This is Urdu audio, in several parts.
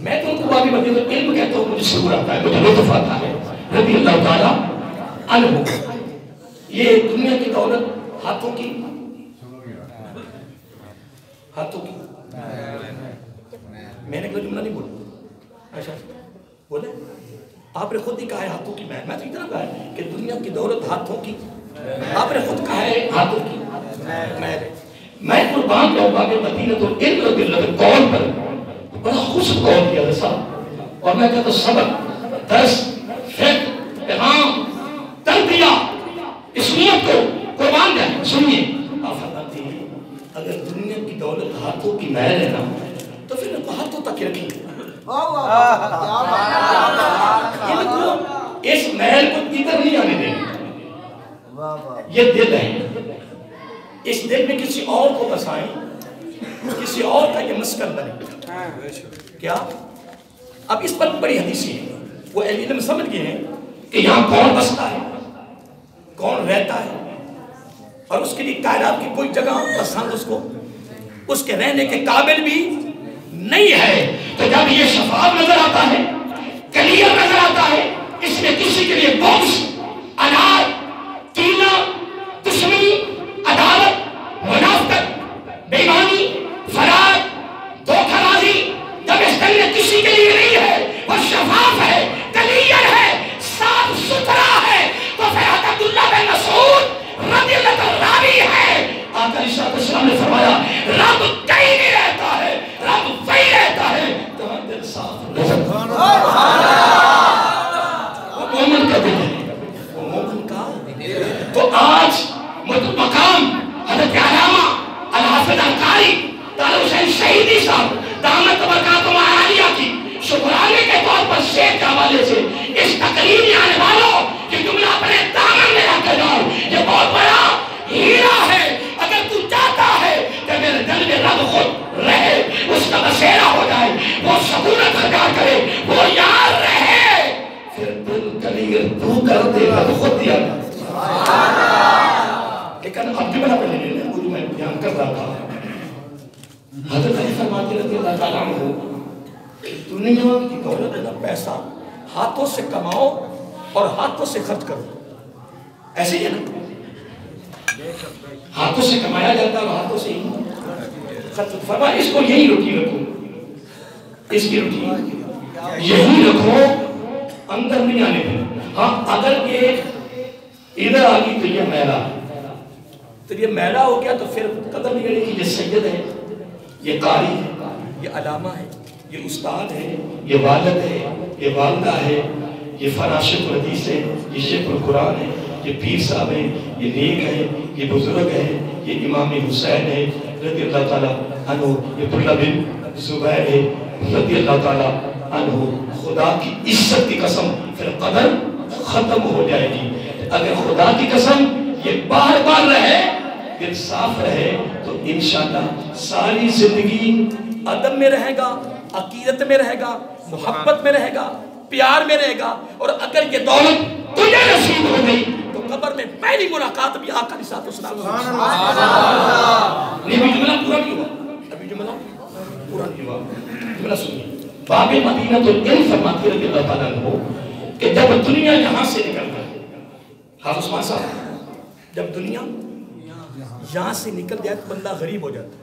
میں تو ان کو بابی مدینہ العلم کہتا ہوں، مجھے سرور آتا ہے، مجھے لطف آتا ہے رضی اللہ تعالیٰ عنہ۔ یہ دنیا کی دولت ہاتھوں کی میں نے کوئی جملہ نہیں بولا، اچھا بولے آپ نے خود ہی کہا ہے ہاتھوں کی میں تو اتنا کہا ہے کہ دنیا کی دولت ہاتھوں کی، آپ نے خود کہا ہے ہاتھوں کی میں قربان جاؤں باب مدینہ العلم رضی اللہ عنہ قول پر بڑا خوش قول کیا رسا، اور میں کہتا سبق درس فقہ پیغام تربیہ اس امت کو قربان جائیں۔ سنیے آپ فرماتے ہیں اگر دنیا کی دولت ہاتھوں کی محل ہے نا تو پھر ان کو ہاتھوں تک رکھیں، اس محل کو ادھر نہیں آنے دیں، یہ دل ہے، اس دل میں کسی اور کو بسائیں، کسی اور کا یہ مسکن بنے۔ کیا اب اس پر بڑی حدیثی ہے، وہ اہل علم سمجھ گئے ہیں کہ یہاں کون بستا ہے، کون رہتا ہے، اور اس کے لیے کائنات کی کوئی جگہ پسند اس کے رہنے کے قابل بھی نہیں ہے۔ تو جب یہ شفاف نظر آتا ہے، کلیئر نظر آتا ہے، اس میں کسی کے لیے بغض، عناد، کینہ، دشمنی، عداوت، منافقت، بے ایمانی، فرار، دھوکہ بازی، جب اس دل میں کسی کے لیے نہیں ہے، وہ شفاف ہے، کلیئر ہے، صاف ستھرا ہے، تو پھر عبداللہ بن مسعود رضی اللہ عنہ راوی ہے، آقا علیہ السلام نے فرمایا رب کہیں نہیں رہتا ہے، رب وہی رہتا ہے جہاں دل صاف ہے۔ وہ مومن کا دل ہے، وہ مومن کا تو آج مقام حضرت علامہ الحافظ القاری تعالی حسین شہیدی صاحب دامت برکاتہم عالیہ کی شکرانے کے طور پر شیخ کے حوالے سے اس تقریر میں آنے والوں یہ جملہ اپنے دامن میں رکھ جاؤ، یہ بہت بڑا ہیرا ہے۔ اگر تو چاہتا ہے کہ میرے دل میں رب خود رہے، اس کا بسیرا ہو جائے، وہ سکونت اختیار کرے، وہ یار رہے، پھر دل کلیئر تو کر دے گا خود دیا۔ لیکن اب جملہ پہلے لے لیں، وہ جو میں بیان کر رہا تھا، حضرت علی فرماتے رضی اللہ تعالیٰ عنہ دنیا کی دولت ہے پیسہ ہاتھوں سے کماؤ اور ہاتھوں سے خرچ کرو، ایسے ہی ہے نا، ہاتھوں سے کمایا جاتا ہے اور ہاتھوں سے ہی خرچ۔ فرمایا اس کو یہی روٹی رکھو، اس کی روٹی یہی رکھو، اندر نہیں آنے دیں۔ ہاں اگر یہ ادھر آ گئی تو یہ میلا، تو یہ میلا ہو گیا تو پھر قدر نہیں کرے کہ یہ سید ہے، یہ قاری ہے، یہ علامہ ہے، یہ استاد ہے، یہ والد ہے، یہ والدہ ہے، یہ فراشت الحدیث ہے، یہ شیخ القرآن ہے، یہ پیر صاحب ہے، یہ نیک ہے، یہ بزرگ ہے، یہ امام حسین ہے رضی اللہ تعالیٰ عنہ، یہ عبداللہ بن زبیر ہے رضی اللہ تعالیٰ عنہ۔ خدا کی عزت کی قسم پھر قدر ختم ہو جائے گی۔ اگر خدا کی قسم یہ بار بار رہے، دل صاف رہے، تو انشاءاللہ ساری زندگی ادب میں رہے گا، عقیدت میں رہے گا، محبت میں رہے گا، پیار میں رہے گا۔ اور اگر یہ دولت تجھے نصیب ہو گئی تو قبر میں پہلی ملاقات بھی آقا علیہ السلام۔ ابھی جملہ پورا نہیں ہوا، ابھی جملہ پورا نہیں ہوا، جملہ سنیے۔ باب مدینہ العلم فرماتے رضی اللہ تعالیٰ عنہ کہ جب دنیا یہاں سے نکل گئی، حافظ عثمان صاحب، جب دنیا یہاں سے نکل جائے تو بندہ غریب ہو جاتا ہے،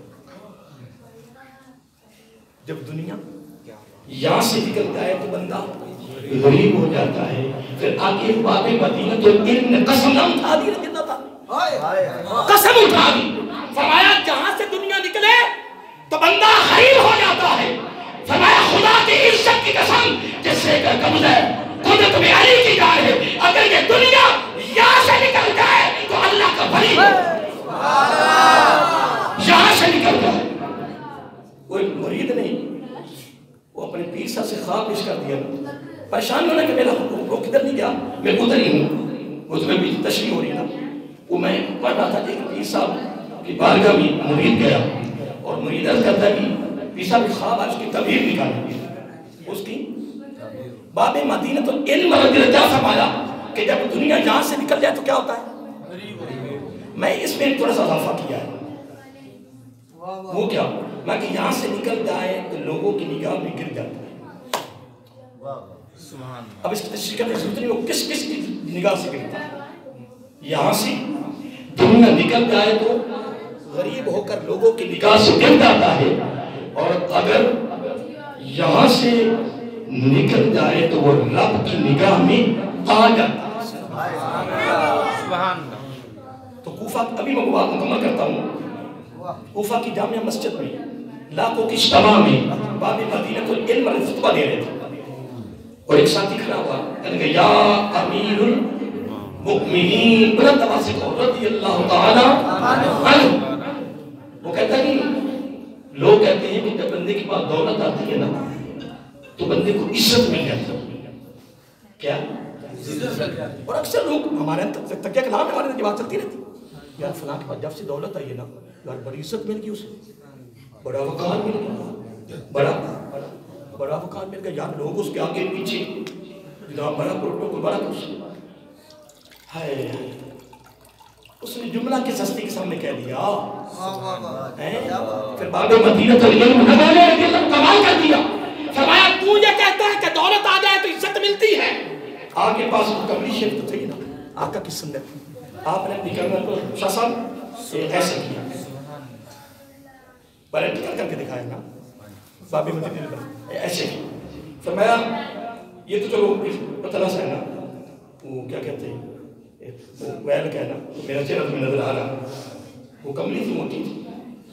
جب دنیا یہاں سے نکل جائے تو بندہ غریب ہو جاتا ہے۔ پھر آگے باب مدینہ العلم نے قسم نہ اٹھا دی رضی اللہ تعالیٰ، قسم اٹھا دی، فرمایا جہاں سے دنیا نکلے تو بندہ غریب ہو جاتا ہے۔ فرمایا خدا کی عزت کی قسم جس سے کہ قبض ہے قدرت میں علی کی جائے ہے، اگر یہ دنیا یہاں سے نکل جائے تو اللہ کا ولی یہاں سے نکل جائے۔ کوئی مرید نہیں، وہ اپنے پیر صاحب سے خواب پیش کر دیا، پریشان ہونا کہ میرا وہ کدھر نہیں گیا، میں ادھر ہی ہوں، اس میں بھی تشریح ہو رہی نا، وہ میں پڑھ رہا تھا کہ پیر صاحب کی بارگاہ میں مرید گیا اور مرید عرض کرتا ہے کہ پیر صاحب کی خواب آج کی تعبیر نکالی، اس کی باب مدینہ العلم کیا فرمایا کہ جب دنیا یہاں سے نکل جائے تو کیا ہوتا ہے؟ میں اس میں تھوڑا سا اضافہ کیا ہے، وہ کیا میں کہ یہاں سے نکل جائے تو لوگوں کی نگاہ میں گر جاتا ہے. اب اس کی تشریح کرنے کی ضرورت نہیں ہو کس کس کی نگاہ سے گرتا ہے. یہاں سے دنیا نکل جائے تو غریب ہو کر لوگوں کی نگاہ سے گر جاتا ہے, اور اگر یہاں سے نکل جائے تو وہ رب کی نگاہ میں آ جاتا ہے. تو کوفہ, ابھی میں بات مکمل کرتا ہوں. کوفہ کی جامعہ مسجد میں لاکھوں کی اجتماع میں باب مدینہ کو علم اور خطبہ دے رہے تھے, اور ایک ساتھی کھڑا ہوا کہنے کہ یا امیر المؤمنین بلند آواز سے کہو رضی اللہ تعالی عنہ. وہ کہتا ہے کہ لوگ کہتے ہیں کہ جب بندے کے پاس دولت آتی ہے نا تو بندے کو عزت مل جاتی ہے. کیا؟ اور اکثر لوگ ہمارے تکیہ کلام میں ہمارے بات چلتی رہتی یار فلاں کے پاس جب سے دولت آئی ہے نا یار بڑی عزت مل گئی اسے, بڑا وقار مل گیا, بڑا وقار مل گیا یار, لوگ اس کے آگے پیچھے جناب بڑا پروٹوکول بڑا کچھ ہے. اس نے جملہ کی سستی کے سامنے کہہ دیا, پھر باب مدینہ تو علم کمال کر دیا. فرمایا تو یہ کہتا ہے کہ دولت آ جائے تو عزت ملتی ہے. آگے پاس مکملی شریف تو تھی نا آقا کی سنت, آپ نے اپنی کلمہ کو شاہ صاحب ایسے کیا, پریکٹیکل کر کے دکھایا نا باب مدینہ پر ایسے کی. فرمایا یہ تو چلو پتلا سا ہے نا, وہ کیا کہتے ہیں وہ ویل کہنا, میرا چہرہ تمہیں نظر آ رہا, وہ کملی تھی موٹی تھی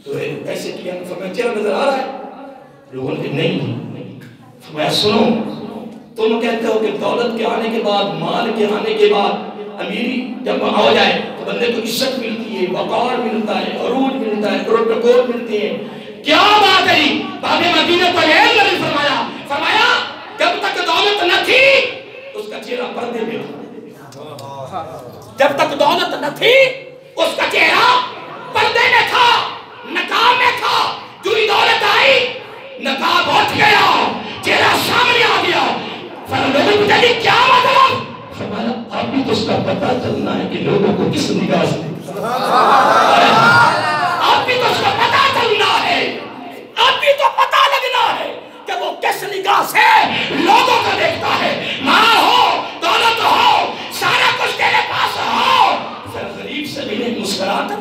تو ایسے کیا. فرمایا چہرہ نظر آ رہا ہے؟ لوگوں نے نہیں. فرمایا سنو, تم کہتے ہو کہ دولت کے آنے کے بعد, مال کے آنے کے بعد, امیری جب آ جائے تو بندے کو عزت ملتی ہے, وقار ملتا ہے, عروج ملتا ہے, پروٹوکول ملتے ہیں. کیا بات ہے باب مدینہ پر ہے. فرمایا جب تک دولت نہ تھی اس کا چہرہ پردے میں تھا, جب تک دولت نہ تھی اس کا چہرہ پردے میں تھا, نقاب میں تھا. جو ہی دولت آئی نقاب اٹھ گیا, چہرہ سامنے آ گیا. فرمایا کیا مطلب؟ فرمایا اب بھی تو اس کا پتہ چلنا ہے کہ لوگوں کو کس نگاہ سے اب بھی تو اس کا پتہ چلنا ہے, اب بھی تو پتہ لگنا ہے کہ وہ کس نگاہ سے لوگوں کو دیکھتا ہے. ماں ہو, دولت ہو, سارا کچھ تیرے پاس ہو, پھر غریب سے ملے مسکرا کر,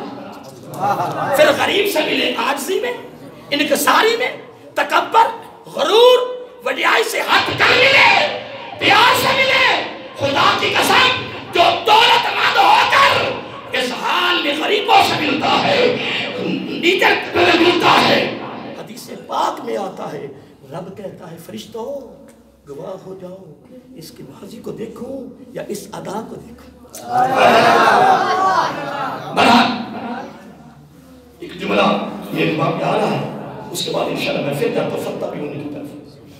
پھر غریب سے ملے عاجزی میں, انکساری میں, تکبر, غرور, وڈیائی سے ہٹ کر ملے, پیار سے ملے. خدا کی قسم جو دولت مند ہو کر اس حال میں غریبوں سے ملتا ہے, نیچر ملتا ہے, حدیث پاک میں آتا ہے رب کہتا ہے فرشتوں گواہ ہو جاؤ, اس کی ماضی کو دیکھو یا اس ادا کو دیکھو. بہرحال ایک جملہ میرے دماغ میں آ رہا ہے, اس کے بعد انشاءاللہ میں پھر جاتا فتح بھی ہونے کی طرف.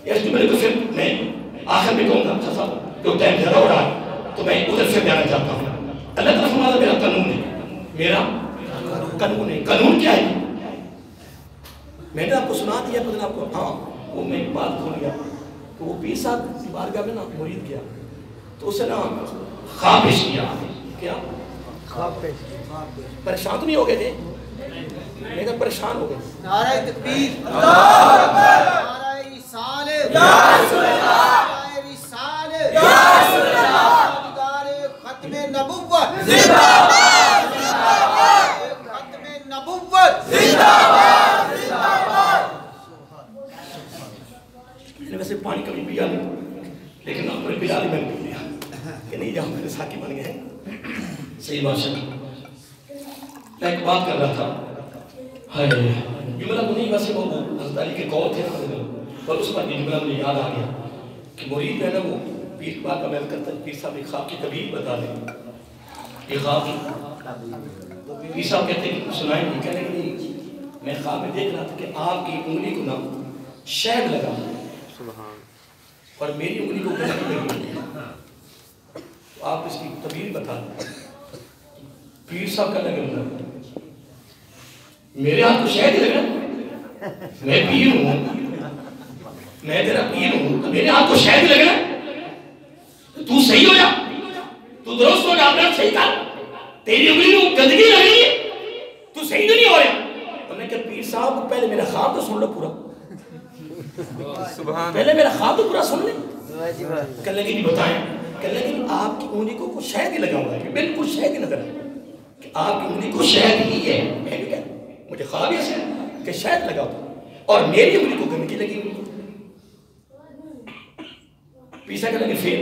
اس جملے کو پھر میں آخر میں کہوں گا جو ٹائم زیادہ ہو رہا ہے تو میں ادھر سے جانا چاہتا ہوں. اللہ تعالیٰ فرماتا میرا قانون ہے, میرا قانون ہے. قانون کیا ہے؟ میں نے آپ کو سنا دیا تو آپ کو, ہاں وہ میں ایک بات بھول گیا. تو وہ 20 سال بارگاہ میں نا مرید گیا تو اسے نا خواب پیش کیا. کیا خواب پیش؟ پریشان تو نہیں ہو گئے تھے؟ میں کہا پریشان ہو گئے. نعرہ تکبیر, اللہ اکبر, نعرہ رسالت, یا رسول اللہ, نعرہ رسالت, یا رسول اللہ, ختم نبوت زندہ باد, زندہ باد, ختم نبوت زندہ باد, زندہ باد. میں نے ویسے پانی کبھی پیا نہیں, لیکن اپنے بلال میں نے پی لیا کہ نہیں جاؤ میرے ساتھی بن گئے. صحیح بات ہے. میں ایک بات کر رہا تھا, جملہ تو نہیں ویسے وہ حضرت علی کے قول تھے پر اس پر یہ جملہ مجھے یاد آ گیا کہ مرید ہے نا وہ پیر بات کا محل کرتا ہے. پیر صاحب ایک خواب کی تعبیر بتا دیں, یہ خواب پیر صاحب کہتے ہیں کہ سنائیں گے, کہنے کے لیے میں خواب میں دیکھ رہا تھا کہ آپ کی انگلی کو نا شہد لگا اور میری انگلی کو گندگی لگی, تو آپ اس کی تعبیر بتا دیں. پیر صاحب کا لگا میرے ہاتھ کو شہد لگا, میں پیر ہوں, میں تیرا پیر ہوں, میرے ہاتھ کو شہد لگا, تو صحیح ہو جا, تو درست ہو جا, اپنا صحیح کر, تیری انگلی کو گندگی لگی, تو صحیح تو نہیں ہو رہا. میں کہ پیر صاحب پہلے میرا خواب تو سن لو پورا، پہلے میرا خواب تو پورا سن لیں. کہنے لگے نہیں بتائیں. کہنے لگے آپ کی انگلی کو کچھ شہد ہی لگا ہوا ہے، بالکل شہد ہی نظر ہے کہ آپ کی انگلی کو شہد ہی ہے. میں نے کہا مجھے خواب ایسے کہ شہد لگا ہوا اور میری انگلی کو گندگی لگی ہوئی. پیسا کہنے لگے پھر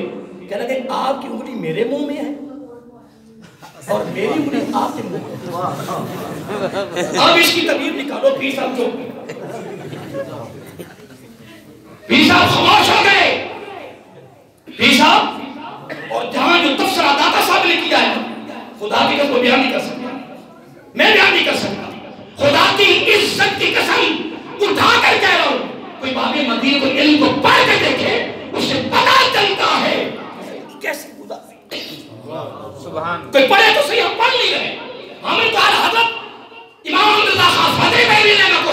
کہنے لگے آپ کی انگلی میرے منہ میں ہے اور میری انگلی آپ کے منہ میں. اب اس کی تعبیر نکالو. پیر صاحب جو پیر صاحب خاموش ہو گئے. پیر صاحب اور جہاں جو تفسیرہ داتا صاحب نے کیا ہے خدا کی قسم کو بیان نہیں کر سکتا، میں بیان نہیں کر سکتا. خدا کی عزت کی قسم اٹھا کر کہہ رہا ہوں، کوئی باب مدینہ کو علم کو پڑھ کے دیکھے اسے پتا چلتا ہے کیسے خدا سبحان. کوئی پڑھے تو صحیح، ہم پڑھ نہیں رہے. ہمیں تو حضرت امام احمد رضا خان فتح بریلوی نے کو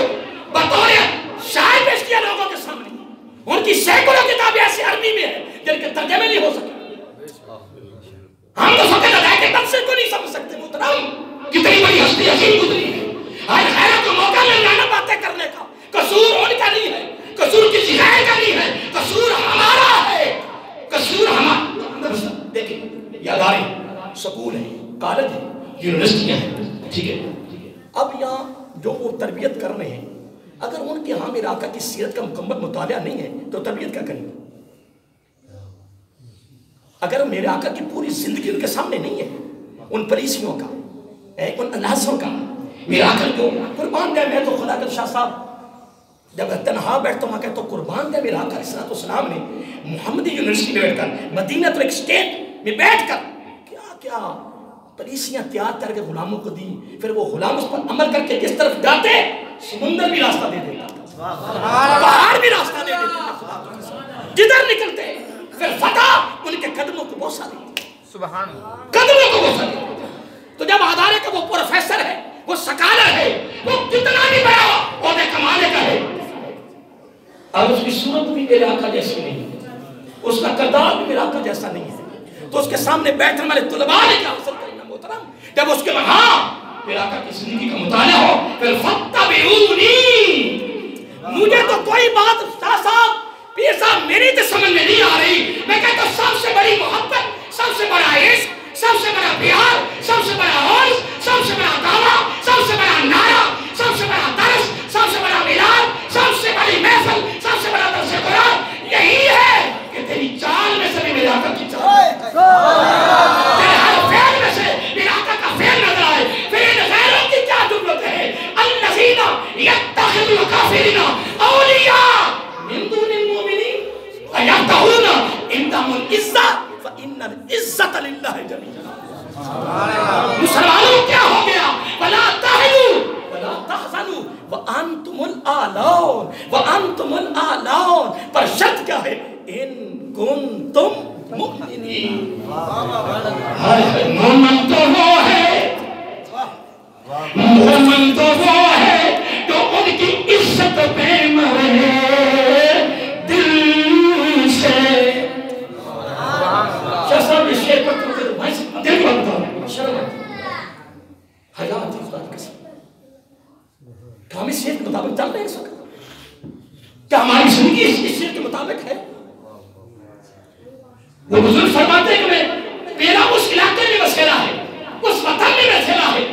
بطور شاعر پیش کیا لوگوں کے سامنے. ان کی سینکڑوں کتابیں ایسی عربی میں ہیں جن کے ترجمے نہیں ہو سکتے. ہم تو فقط ادائے کے تفسیر کو نہیں سمجھ سکتے. محترم کتنی بڑی ہستی عظیم گزری ہے. آج خیرات کو موقع مل جانا باتیں کرنے کا. قصور ان کا نہیں ہے، قصور کسی غیر کا نہیں ہے، قصور ہمارا ہے. قصور ہمارا. دیکھیں یہ ادارے سکول ہیں، کالج ہیں، یونیورسٹیاں ہیں، ٹھیک ہے. اب یہاں جو وہ تربیت کر رہے ہیں اگر ان کے ہاں میرے آقا کی سیرت کا مکمل مطالعہ نہیں ہے تو تربیت کیا کریں گے؟ اگر میرے آقا کی پوری زندگی ان کے سامنے نہیں ہے، ان پلیسیوں کا، ان اناسوں کا، میرے آقا جو قربان دے. میں تو خدا کا شاہ صاحب جب تنہا بیٹھتا ہوں کہتا ہوں قربان دے میرے آقا علیہ السلام نے محمدی یونیورسٹی میں بیٹھ کر، مدینہ تو ایک اسٹیٹ میں بیٹھ کر کیا کیا پلیسیاں تیار کر کے غلاموں کو دی. پھر وہ غلام اس پر عمل کر کے جس طرف جاتے سمندر بھی راستہ دے دیتا، پہاڑ بھی راستہ دے دیتا، جدھر نکلتے پھر فتح ان کے قدموں کو بوسہ دیتا، سبحان اللہ، قدموں کو بوسہ دیتا. تو جب ادارے کا وہ پروفیسر ہے، وہ سکالر ہے، وہ کتنا بھی بڑا عہدے کمانے کا ہے، اب اس کی صورت بھی میرے آقا جیسی نہیں ہے، اس کا کردار بھی میرے آقا جیسا نہیں ہے، تو اس کے سامنے بیٹھنے والے طلباء نے کیا حاصل کرنا محترم؟ جب اس کے وہاں میرے آقا کی زندگی کا مطالعہ ہو پھر فَاتَّبِعُونِی. مجھے تو کوئی بات شاہ صاحب پیر صاحب میری تو سمجھ میں نہیں آ رہی. میں کہتا ہوں سب سے بڑی محبت، سب سے بڑا عشق، سب سے بڑا پیار، سب سے بڑا عرض، سب سے بڑا دعویٰ، سب سے بڑا نعرہ، سب سے بڑا درس، سب سے بڑا میلاد، سب سے بڑی محفل، سب سے بڑا درس قرآن یہی ہے کہ تیری چال میں سے بھی میرے آقا کی چال ہے، تیرے ہر فعل میں سے میرے آقا کا فعل نظر آئے. پھر ان غیروں کی کیا ضرورت ہے؟ الذین یتخذون الکافرین اولیاء من دون المؤمنین ایبتغون عندهم العزة فإن العزة للہ جمیعا. مسلمانوں کیا ہو گیا؟ وَلَا تَهِنُوا وَلَا تَحْزَنُوا وَأَنْتُمُ الْأَعْلَوْنَ وَأَنْتُمُ الْأَعْلَوْنَ. پر شرط کیا ہے؟ ان کنتم مؤمنین. مومن تو وہ ہے، مومن تو وہ ہے جو ان کی عزت پہ مرے دل سے. شاہ صاحب اس شیئر پر دل بنتا ہوں شرم حیات خدا کی قسم. کیا ہم اس شیئر کے مطابق چل رہے ہیں اس وقت؟ کیا ہماری زندگی اس شیئر کے مطابق ہے؟ وہ بزرگ فرماتے ہیں کہ میرا اس علاقے میں بسیرا ہے، اس وطن میں بسیرا ہے،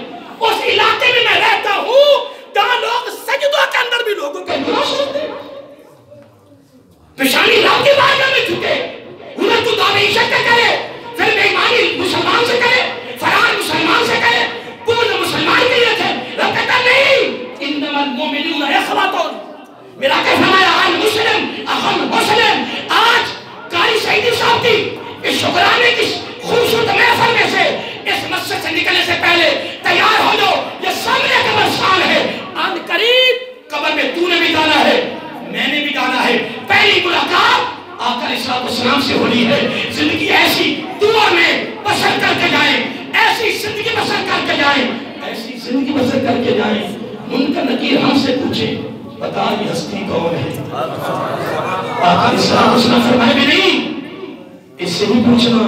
اس علاقے میں میں رہتا ہوں جہاں لوگ سجدوں کے اندر بھی لوگوں کے گناہ ہوتے ہیں، پیشانی رب کی بارگاہ میں جھکے، انہیں تو دعوی عشق کرے، پھر بےایمانی مسلمان سے کرے، فرار مسلمان سے کرے، پورے مسلمان کے لیے تھے. رب کہتا نہیں انما المؤمنون اخوۃ. میرا کہ فرمایا المسلم اخو المسلم. آج قاری سعیدی صاحب کی اس شکرانے کی خوبصورت محفل میں سے اس مسجد سے نکلنے سے پہلے تیار ہو جاؤ، یہ سامنے قبرستان ہے، ان قریب قبر میں تو نے بھی جانا ہے، میں نے بھی جانا ہے. پہلی ملاقات آقا علیہ السلام سے ہونی ہے. زندگی ایسی دور میں بسر کر کے جائیں، ایسی زندگی بسر کر کے جائیں، ایسی زندگی بسر کر کے جائیں. منکر نکیر ہم سے پوچھے بتا یہ ہستی کون ہے؟ آقا علیہ السلام فرمائے بھی نہیں، اس سے بھی پوچھنا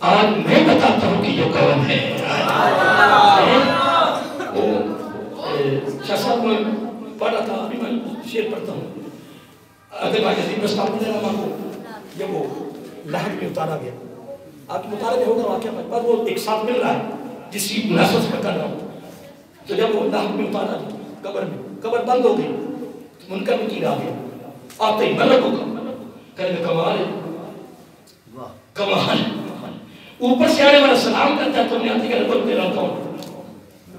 آج میں بتاتا ہوں کہ یہ کون ہے. شاہ صاحب پڑھ رہا تھا، ابھی میں شعر پڑھتا ہوں. اگر بات یزید بستامی نے کو جب وہ لہد میں اتارا گیا، آپ کی مطالعہ ہوگا واقعہ میں، پر وہ ایک ساتھ مل رہا ہے جس کی مناسبت میں کر رہا ہوں. تو جب وہ لہد میں اتارا قبر میں، قبر بند ہو گئی، منکر نکیر آ گیا، آتے ہی ملک ہوگا، کہنے کمال ہے، کمال ہے. اوپر سے آنے والا سلام کرتا ہے تو میں آتی کہ رب تیرا کون.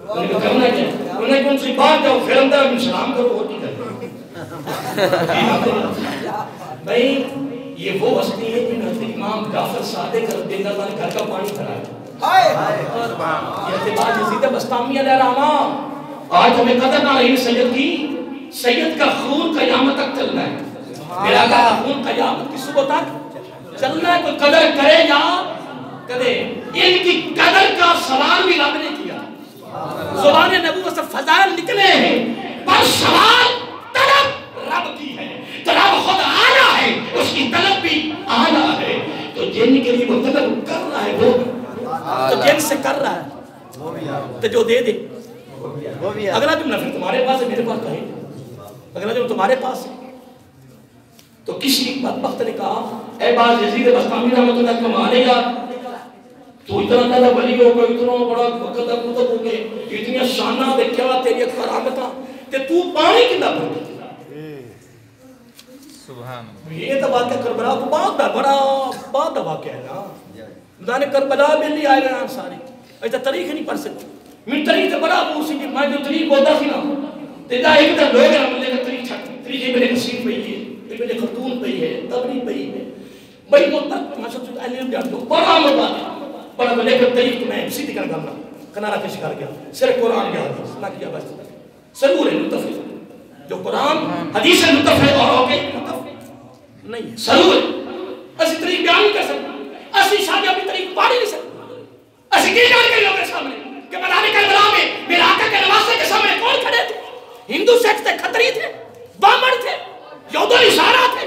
انہوں نے کرنا کیا؟ انہوں نے کون سی بات جاؤ پھر اندر میں سلام کرو ہوتی کرو. بھئی یہ وہ ہستی ہے جن حضرت امام جعفر صادق رضی اللہ عنہ گھر کا پانی بھرا ہے. یہ اعتبار یزید بستامی علیہ الرحمہ آج ہمیں قدر نہ رہی سید کی. سید کا خون قیامت تک چلنا ہے. میرا کا خون قیامت کی صبح تک چلنا ہے. کوئی قدر کرے یا کرے، ان کی قدر کا سوال بھی رب نے کیا. زبان نبوت سے فضائل نکلے ہیں، پر سوال طلب رب کی ہے. تو رب خود آنا ہے، اس کی طلب بھی آنا ہے. تو جن کے لیے وہ طلب کر رہا ہے، وہ تو جن سے کر رہا ہے تو جو دے دے. اگلا جملہ پھر تمہارے پاس ہے، میرے پاس کہیں. اگلا جملہ تمہارے پاس ہے. تو کسی بدبخت نے کہا اے باز یزید بستامی رحمۃ اللہ کمالے گا، تو اتنا زیادہ ولی ہو گئے، اتنا بڑا قدر قطب ہو گئے، اتنی شانہ دے کیا تیری کرامتاں تے تو پانی کی نہ بھر. یہ تو واقعہ کربلا کو بہت بڑا واقعہ ہے نا. دانے کربلا میں نہیں آئے گئے انصاری ایسا تاریخ نہیں پڑھ سکتے. من تاریخ سے بڑا ابو سی میں جو تاریخ بولتا سی نا تیجا ایک در لوگ رہا ملے کا تاریخ چھٹ تاریخ میرے نصیب پہی ہے، میرے خطون پہی ہے، تبری پہی ہے. بھئی مطلق ماشاء اللہ علم جان دو بڑا مطلق بڑا ملے کا تاریخ میں سیدھی کر گا کنارہ کے شکار کیا صرف قرآن کے حدیث نہ کیا بس ضرور ہے متفق جو قرآن حدیث ہے متفق اور ہوگئی متفق نہیں ہے ضرور اسی طریق بیان نہیں کر سکتا. اسی شاہد اپنی طریق پاڑی نہیں سکتا. اسی کی جان کے لوگ کے سامنے کہ مدانی کربلا میں میرے آقا کے نواسے کے سامنے کون کھڑے تھے؟ ہندو سیکس تھے، کھتری تھے، بامن تھے، یہود و نصارہ تھے.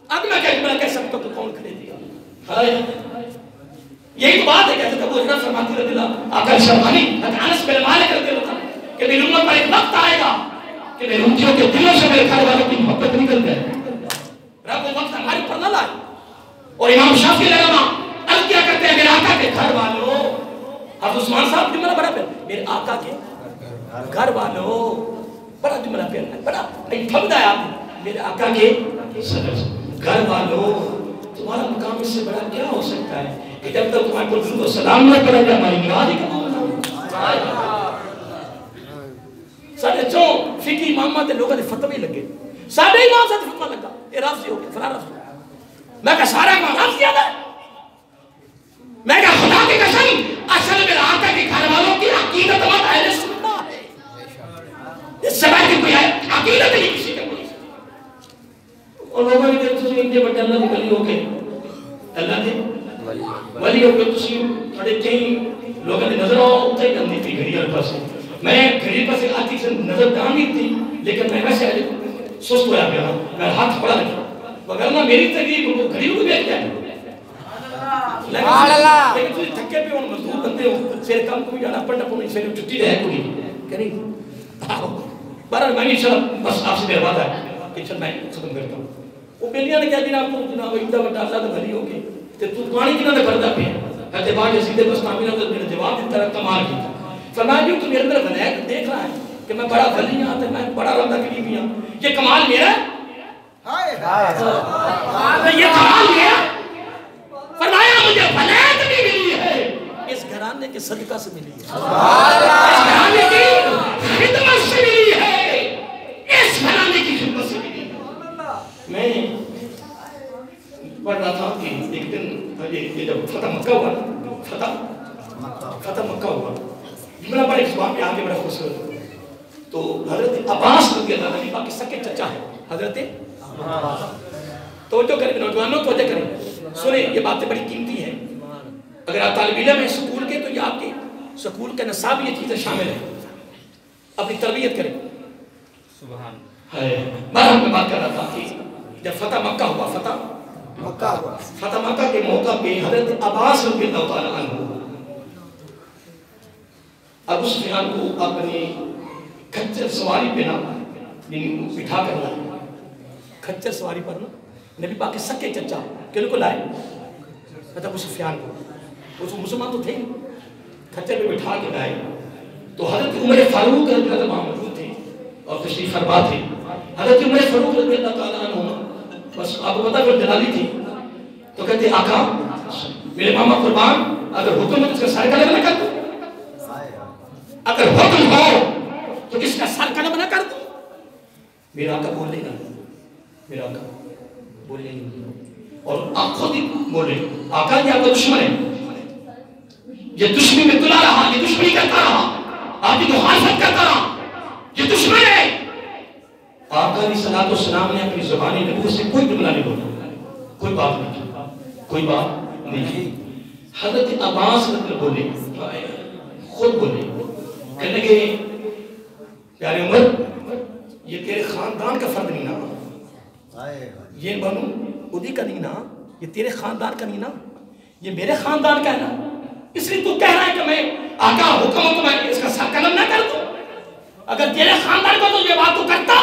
اب میں کہہ سکتا تو کون کھڑے تھے؟ یہی تو بات ہے کہ حضرت ابو ہریرہ فرماتے رضی اللہ آقا شرمانی حضرت انس بن مالک رضی اللہ عنہ کہ میری امت پر ایک وقت آئے گا کہ میرے امتیوں کے دلوں سے میرے گھر والوں کی محبت نکل جائے. رب وہ وقت ہماری پر نہ لائے. اور امام شافعی رحمہ عرض کیا کرتے ہیں میرے آقا کے گھر والوں. حضرت عثمان صاحب جملہ بڑا پھر میرے آقا کے گھر والوں بڑا جملہ پھر بڑا نہیں تھمدا ہے آپ میرے آقا کے گھر والوں. تمہارا مقام اس سے بڑا کیا ہو سکتا ہے کہ جب تک تمہارے کو درود و سلام نہ پڑے گا ہماری نماز ہی قبول نہ ہو. ساڑھے چون فقی امامات لوگوں نے فتوی لگے. ساڑھے امام سے فتوہ لگا اے رافضی ہو گیا فلاں رافضی. میں کہا سارا امام رافضی آدھا ہے. میں کہا خدا کی قسم اصل میں آقا کے گھر والوں کی عقیدت مت اہل سننا ہے. اس سبا کی کوئی عقیدت نہیں کسی کے کوئی. اور لوگوں نے کہا تسی انجے بڑے اللہ کے ولی ہو کے اللہ کے ولی ہو کے تسی تھوڑے کہیں لوگوں نے نظر آتے ہی اندھی تھی گھڑی پاس. میں گھڑی پاس آتی سے نظر دانی تھی لیکن میں ویسے سست ہویا پیا میں ہاتھ پڑا رکھا وگرنہ میری تقریب کو گھڑی کو بیٹھ جائے. لیکن تسی تھکے پہ ان مزدور بندے ہو سیر کام کو بھی جانا پڑھنا کو نہیں سیر چھٹی رہے کو نہیں کہ نہیں. بہرحال میں انشاءاللہ بس آپ سے میرا وعدہ ہے کہ چل میں ختم کرتا ہوں. وہ بیلیاں نے کیا جناب تو جناب اتنا بڑا اللہ کا ولی ہو کے تو پانی کنا دے بھردا پیا. کہتے بعد یزید بستامی نے میرے جواب دیتا رہا کمال کی فرمایا جو تو میرے اندر ولایت دیکھ رہا ہے کہ میں بڑا ولی ہوں تے میں بڑا رندہ قریبی ہوں. یہ کمال میرا ہے. یہ کمال میرا. فرمایا مجھے ولایت بھی ملی ہے اس گھرانے کے صدقہ سے ملی ہے. اس گھرانے کی خدمت سے ملی ہے. اس گھرانے کی خدمت سے ملی ہے. میں پڑھ رہا تھا کہ ایک دن یہ جب فتح مکہ ہوا فتح مکہ ہوا جملہ بڑے اخبار میں آگے بڑا خوبصورت. تو حضرت عباس رضی اللہ عنہ باقی سکے چچا ہے حضرت توجہ کریں نوجوانوں توجہ کریں سنیں یہ باتیں بڑی قیمتی ہیں. اگر آپ طالب علم ہیں سکول کے تو یہ آپ کے سکول کے نصاب یہ چیزیں شامل ہیں. اپنی تربیت کریں. سبحان بہرحال میں بات کر رہا تھا کہ جب فتح مکہ ہوا فتح مکہ کے موقع پہ حضرت عباس رضی اللہ تعالیٰ عنہ ابو سفیان کو اپنی کچر سواری پہ نہ بٹھا کر لائے کھچر سواری پر نا نبی پاک کے سکے چچا کن کو لائے مطلب ابو سفیان کو وہ مسلمان تو تھے کھچر پہ بٹھا کے لائے تو حضرت عمر فاروق رضی اللہ عنہ موجود تھے اور تشریف فرما تھے حضرت عمر فاروق رضی اللہ تعالیٰ عنہ بس آپ کو پتا پھر جلالی تھی تو کہتے آقا میرے ماما قربان اگر حکم ہے تو اس کا سر قلم نہ کر دوں اگر حکم ہو تو اس کا سر قلم نہ کر دوں میرا آقا بولے نہیں میرا آقا بولے نہیں اور آپ خود ہی بولے آقا یہ آپ کا دشمن ہے یہ دشمنی میں تلا رہا یہ دشمنی کرتا رہا آپ کی مخالفت کرتا رہا یہ دشمن ہے آقا علیہ الصلوۃ والسلام نے اپنی زبان نبوت سے کوئی جملہ نہیں بولا کوئی بات نہیں کی کوئی بات نہیں کی حضرت عباس رضی بولے خود بولے کہنے لگے پیارے عمر یہ تیرے خاندان کا فرد نہیں نا یہ بنو ادی کا نہیں نا یہ تیرے خاندان کا نہیں نا یہ میرے خاندان کا ہے نا اس لیے تو کہہ رہا ہے کہ میں آقا حکم ہو تو میں اس کا سر قلم نہ کر دوں اگر تیرے خاندان کو تو یہ بات تو کرتا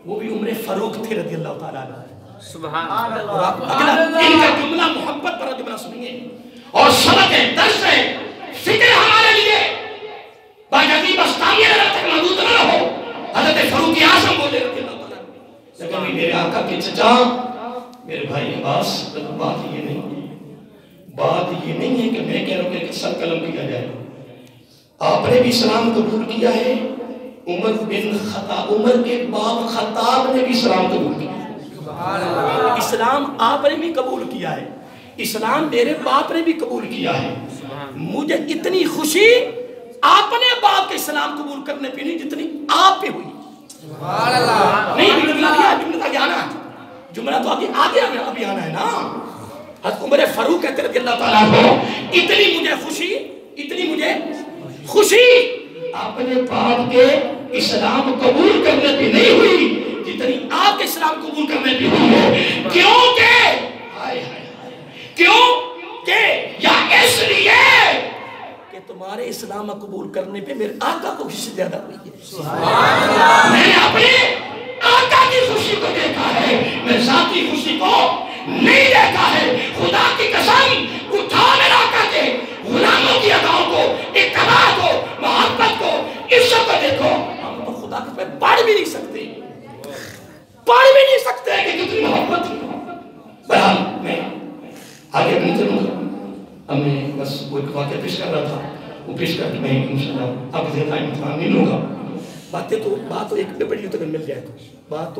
وہ بھی عمر فاروق تھے رضی اللہ تعالیٰ عنہ سبحان اللہ اگلا ان کا جملہ محبت پر جملہ سنیے اور سبق ہے درس ہے فکر ہمارے لیے باقی بستانی اگر تک موجود نہ ہو حضرت فاروق اعظم بولے رضی اللہ تعالیٰ عنہ لیکن میرے آقا کے چچا میرے بھائی عباس بات یہ نہیں ہے کہ میں کہہ رہا ہوں کہ سر قلم کیا جائے آپ نے بھی اسلام قبول کیا ہے عمر بن خطاب عمر کے باپ خطاب نے بھی اسلام قبول کیا اسلام آپ نے بھی قبول کیا ہے اسلام میرے باپ نے بھی قبول کیا ہے مجھے اتنی خوشی اپنے باپ کے اسلام قبول کرنے پہ نہیں جتنی آپ پہ ہوئی نہیں جملہ کیا جملہ آگے آنا ہے جملہ تو آگے ابھی آنا ہے نا حضرت عمر فاروق کہتے رضی اللہ تعالیٰ عنہ اتنی مجھے خوشی اپنے باپ کے اسلام قبول کرنے پہ نہیں ہوئی جتنی آپ کے اسلام قبول کرنے پہ ہوئی ہو کیونکہ یا اس لیے کہ تمہارے اسلام قبول کرنے پہ میرے آقا کو خوشی زیادہ ہوئی ہے میں نے اپنے آقا کی خوشی کو دیکھا ہے میں ذاتی خوشی کو نہیں دیکھا ہے خدا کی قسم اٹھا میرے آقا کے غلاموں کی اداؤں کو اتباع کو محبت کو عزت کو دیکھو ہم تو خدا کے پہ پڑھ بھی نہیں سکتے کہ کتنی محبت ہے بہرحال میں آگے نہیں چلوں گا اب میں بس وہ ایک واقعہ پیش کر رہا تھا وہ پیش کر کے میں انشاءاللہ اب زیادہ امتحان نہیں لوں گا بات تو ایک میں بڑی تک مل جائے بات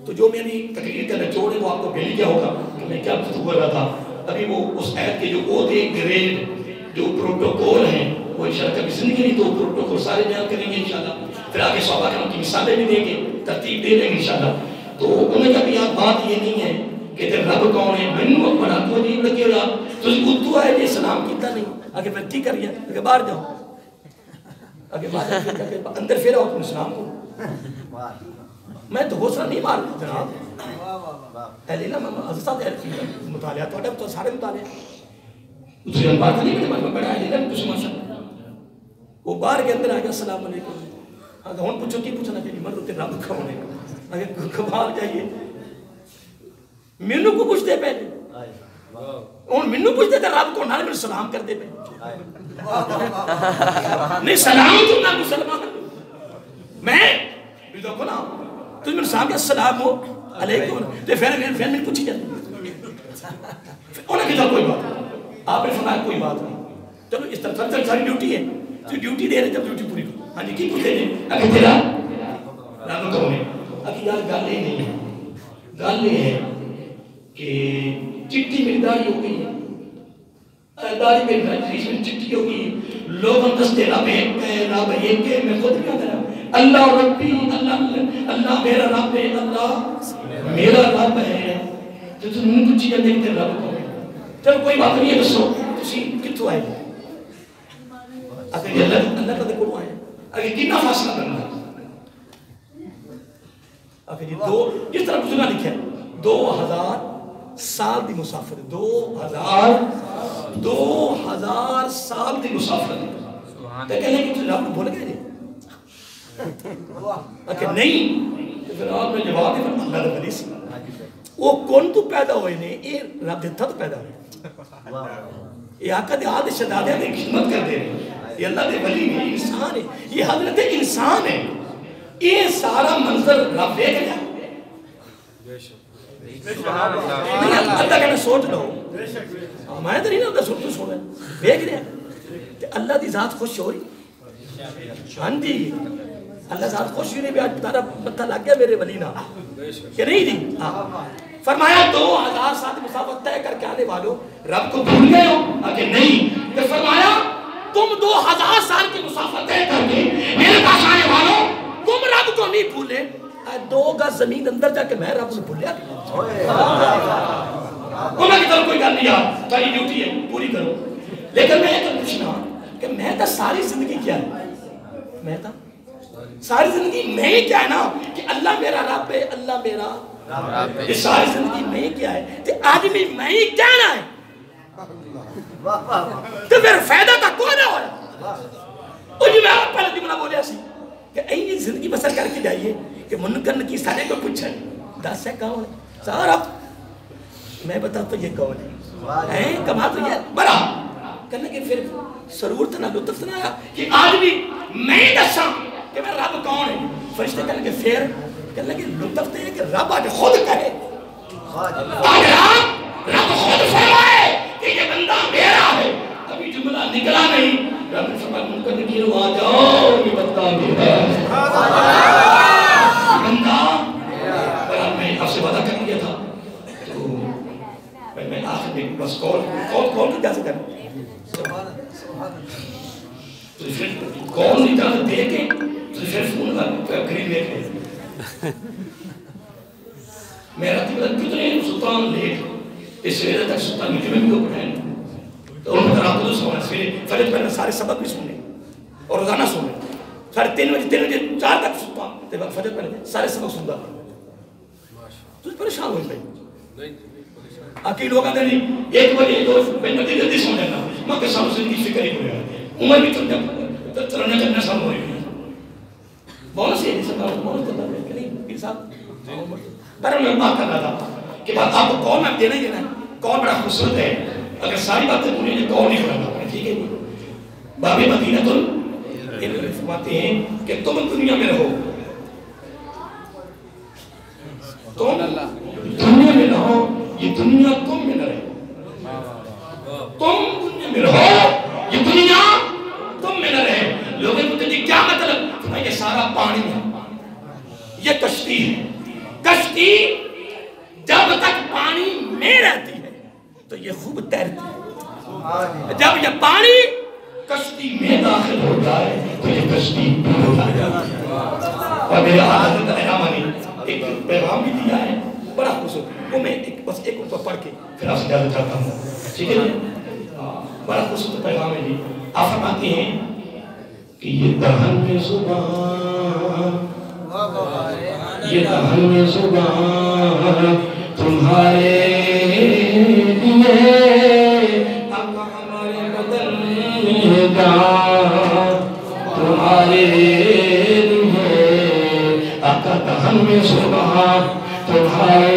تو جو میں نے تقریر کا نچوڑ ہے وہ آپ کو مل گیا ہوگا کہ میں کیا گفتگو کر رہا تھا ابھی وہ اس عہد کے جو عہدے گریڈ جو پروٹوکول ہیں وہ انشاءاللہ کبھی زندگی نہیں تو پروٹوکول سارے بیان کریں گے انشاءاللہ پھر آگے صحابہ کرام کی مثالیں بھی دیں گے ترتیب دے دیں گے انشاءاللہ تو انہیں کہا کہ یار بات یہ نہیں ہے کہ تیرے رب کون ہے منو بڑا تو عجیب لگے گا تجھے اردو ہے یہ سلام کیتا نہیں آگے پھر ٹھیک کریے آگے باہر جاؤ آگے باہر اندر پھر آؤ تم اسلام کو میں تو غصہ نہیں مار جناب اہل علم حضرت صاحب مطالعہ تو سارے مطالعہ دوسری بات نہیں میں بڑا اہل علم کچھ ماشاءاللہ وہ باہر کے اندر آ گیا السلام علیکم اگر ہون پوچھو کی پوچھنا چاہیے مرد تیرا رب کون ہے اگر کمال جائیے مینو کو پوچھتے پہلے اور مینو پوچھتے تھے رب کو نال میں سلام کر دے پہلے نہیں سلام تو نہ مسلمان میں بھی دیکھو نا تو میں سلام کیا السلام علیکم تو پھر میں پوچھی جاتی انہوں نے کہا کوئی بات آپ نے فرمایا کوئی بات نہیں چلو اس طرح ساری ڈیوٹی ہے تو ڈیوٹی دے رہے جب ڈیوٹی پوری کرو ہاں جی کی پوچھتے ہیں اگر تیرا رب کون ہے اگر یار گل یہ نہیں ہے گل یہ ہے کہ چٹھی میری داڑھی ہو گئی ہے داڑھی میری داڑھی چٹھی ہو گئی لوگ ہم دستے رب ایک ہے میں خود کیا کرا اللہ ربی اللہ میرا رب ہے اللہ میرا رب ہے تو تم نے پوچھی جاتے کہ رب کون ہے چلو کوئی بات نہیں ہے دسو تسی کتوں آئے اگر یہ اللہ کا دیکھو آئے اگر کتنا فاصلہ کرنا ہے اگر یہ دو اس طرح کچھ نہ لکھے 2000 سال دی مسافر 2000 سال دی مسافر تے کہنے کہ رب بول گئے کہ نہیں تو پھر آپ نے جواب دیا اللہ دے ولی سی وہ کون تو پیدا ہوئے نے یہ رب دیتا تو پیدا ہوئے یہ آقا دے آدھے شدادے دے خدمت کر دے رہے یہ اللہ دے ولی ہے انسان ہے یہ حضرت انسان ہے یہ سارا منظر رب دیکھ لیا اللہ کہنا سوچ لو میں تو نہیں نا ہوتا سوچ تو سونا دیکھ لیا اللہ دی ذات خوش ہو رہی ہاں جی اللہ ذات خوش ہوئی نہیں بھی آج تارا متھا لگ گیا میرے ولی نا کہ نہیں جی فرمایا 2000 سال مسافت طے کر کے آنے والوں رب کو بھول گئے ہو کہ نہیں تو فرمایا تم 2000 سال کی مسافت طے کر کے میرے پاس آنے والوں تم رب کو نہیں بھولے 2 گز زمین اندر جا کے میں رب کو بھولیا انہوں نے کہا کوئی گل نہیں یار تاری ڈیوٹی ہے پوری کرو لیکن میں یہ پوچھنا کہ میں تا ساری زندگی کیا ہے میں تا ساری زندگی میں کیا ہے نا کہ اللہ میرا رب ہے اللہ میرا یہ ساری زندگی میں کیا ہے کہ آدمی میں ہی کہنا ہے تو پھر فائدہ تا کوئی نہ ہویا اور جی میں آپ پہلے جملہ بولیا سی کہ این زندگی بسر کر کے جائیے کہ منکر کی سارے کو پوچھیں 10 ہے کون ہے سارا میں بتاتا تو یہ کون ہے کما تو یہ بڑا کہنے کہ پھر سرور تھا نا لطف تھا نا کہ آدمی میں دساں کہ میں رب کون ہے فرشتے کہنے کہ پھر کہنے کہ لطف تھا کہ رب آج خود کہے آج رب خود فرمائے کہ یہ بندہ میرا ہے ابھی جملہ نکلا نہیں رب نے فرمایا منکر نکیر آ جاؤ یہ بندہ میرا بندہ پر میں آپ سے وعدہ کر لیا تھا تو میں آخر میں بس کال کی جا سکتا تو پھر کال نہیں جانا دے کے تو پھر فون گرین لے کے میرا تیبلا کتنے سلطان لیٹ اس ویدہ تک سلطان مجھے میں بھی پڑھائیں تو ان پر آپ کو سونا فجر پہلے سارے سبق بھی سنے اور روزانہ سنے 3:30 بجے 4 تک سلطان فجر پہلے سارے سبق سنتا تو پریشان ہوئی بھائی آکی لوگ آتے نہیں 1 بجے 2 بجے جلدی سو جانا ماں کے سامنے زندگی فکر ہی ہو رہا ہے عمر بھی چلنے کرنے سامنے ہو رہی ہے بہت سی ہے سب بہت چلتا ہے کہ نہیں پیر صاحب پر میں بات کر رہا تھا کہ بات آپ کو کون آپ دینا ہی دینا ہے کون بڑا خوبصورت ہے اگر ساری باتیں پوری نے کون نہیں کرنا ٹھیک ہے باب مدینہ تل فرماتے ہیں کہ تم دنیا میں رہو تم دنیا میں رہو یہ دنیا تم میں نہ رہے تم دنیا میں رہو یہ دنیا تم میں نہ رہے لوگوں کو کہتے کیا مطلب یہ سارا پانی ہے یہ کشتی ہے کشتی جب تک پانی میں رہتی ہے تو یہ خوب تیرتی ہے جب یہ پانی کشتی میں داخل ہو جائے تو یہ کشتی ہو جائے اور میرے حضرت احرامہ نے ایک پیغام بھی دیا ہے بڑا خوشو وہ میں بس ایک اوپر پڑھ کے پھر آپ سے جانا چاہتا ہوں ٹھیک ہے بڑا خوشو پیغام ہے جی آپ فرماتے ہیں کہ یہ دہن میں زبان یہ دہن میں زبان تمہارے لیے آقا ہمارے بدن میں جان تمہارے لیے آقا دہن میں زبان تمہارے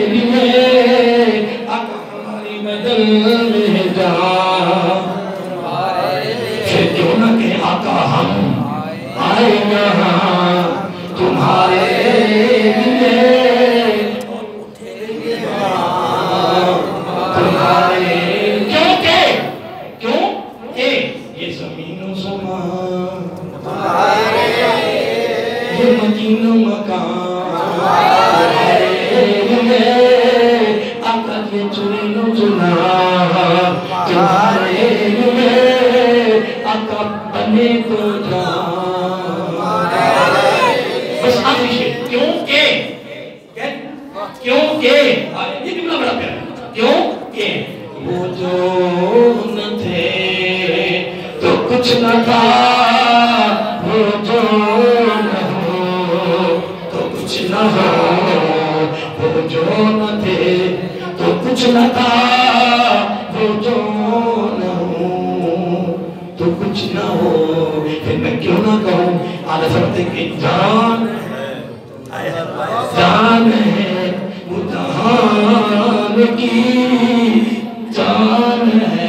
لیے آقا ہمارے بدن میں جان پھر کیوں نہ کہ آقا ہم آئے یہاں تمہارے لیے کچھ نہ تھا وہ جو نہ ہو تو کچھ نہ ہو وہ جو نہ تھے تو کچھ نہ تھا وہ جو نہ ہو تو کچھ نہ ہو پھر میں کیوں نہ کہوں معرفت کی جان جان ہے وہ جہان کی جان ہے